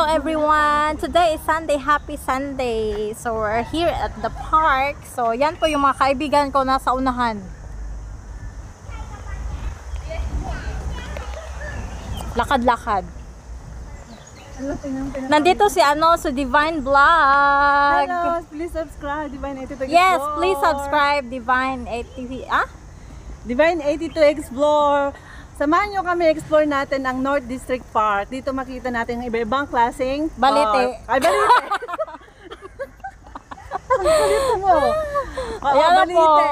Hello everyone! Today is Sunday. Happy Sunday! So we're here at the park. So yan po yung mga kaibigan ko nasa unahan. Lakad-lakad. Nandito si so Divine Vlog. Hello, please subscribe Divine 82 Explore. Yes, please subscribe Divine 82. Divine 82 Explore. Samahan nyo kami explore natin ang North District Park. Dito makita natin ang iba-ibang klaseng balite. Ay, balite. Ang balite mo. Balite.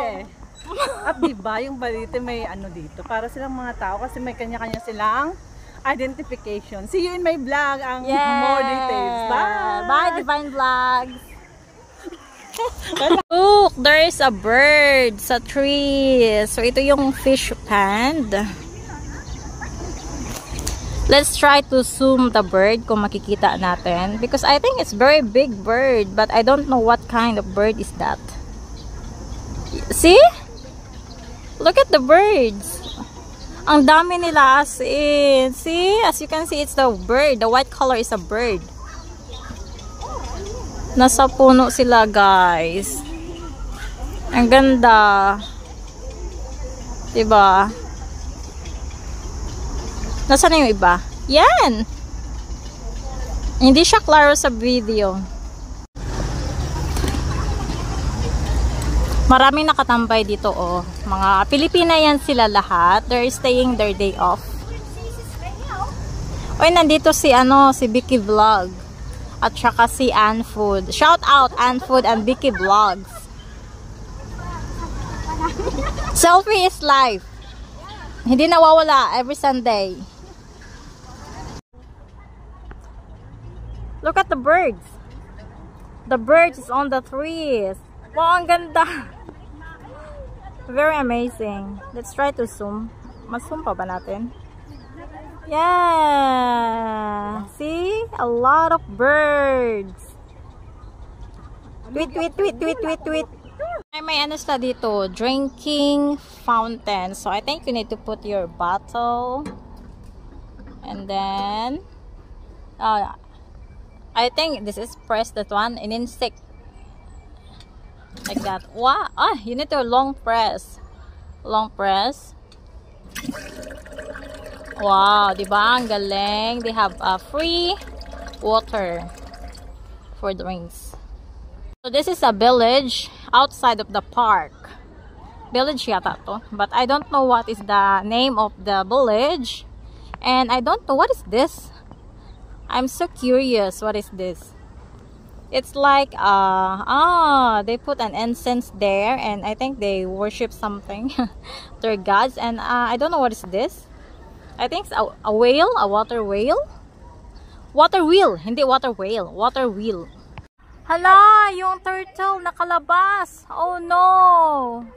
At diba, yung balite may ano dito. Para silang mga tao kasi may kanya-kanya silang identification. See you in my vlog ang more details. Bye! Bye, Divine Vlogs! Look, there is a bird sa tree. So, ito yung fish pond. Let's try to zoom the bird kung makikita natin. Because I think it's very big bird. But I don't know what kind of bird is that. See? Look at the birds. Ang dami nila as in. See? As you can see, it's the bird. The white color is a bird. Nasa puno sila, guys. Ang ganda. Diba? Nasaan na yung iba? Yan! Hindi siya klaro sa video. Maraming nakatambay dito, oh. Mga Pilipina yan sila lahat. They're staying their day off. Oy, nandito si Vicky Vlog. At saka si Ann Food. Shout out Ann Food and Vicky Vlogs. Selfie is life. Hindi nawawala every Sunday. Look at the birds. The birds is on the trees. Wow, ang ganda. Very amazing. Let's try to zoom. Mas-zoom pa ba natin? Yeah. See? A lot of birds. Tweet, tweet, tweet, tweet, tweet, tweet. May sila dito. Drinking fountain. So, I think you need to put your bottle. And then, I think this is press that one and then stick. Like that. Wow. You need to long press. Long press. Wow. Diba? Ang galing. They have free water for drinks. So this is a village outside of the park. Village yata to. But I don't know what is the name of the village. And I don't know what is this. I'm so curious. What is this? It's like they put an incense there and I think they worship something. Their gods, and I don't know what is this. I think it's a whale, a water whale. Water wheel, hindi water whale, water wheel. Hala, yung turtle nakalabas. Oh no.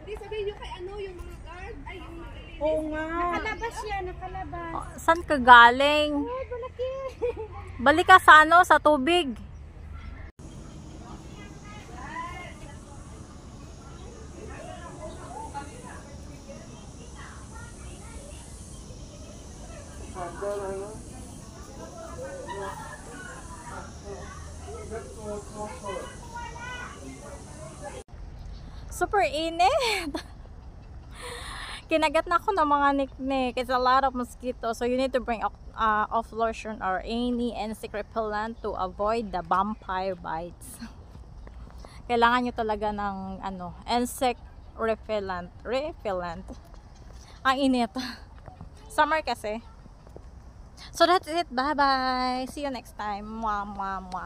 Hindi sabihin yung kay yung mga guard ay yung Oo nga. nakalabas siya, nakalabas. Saan ka galing? Oh, balaki. Balik ka sa sa tubig. Super init. Kinagat na ako ng mga niknik. It's a lot of mosquitoes. So you need to bring off lotion or any insect repellent to avoid the vampire bites. Kailangan nyo talaga ng insect repellent. Ang init. Summer kasi. So that's it. Bye bye. See you next time. Mwah, mwah, mwah.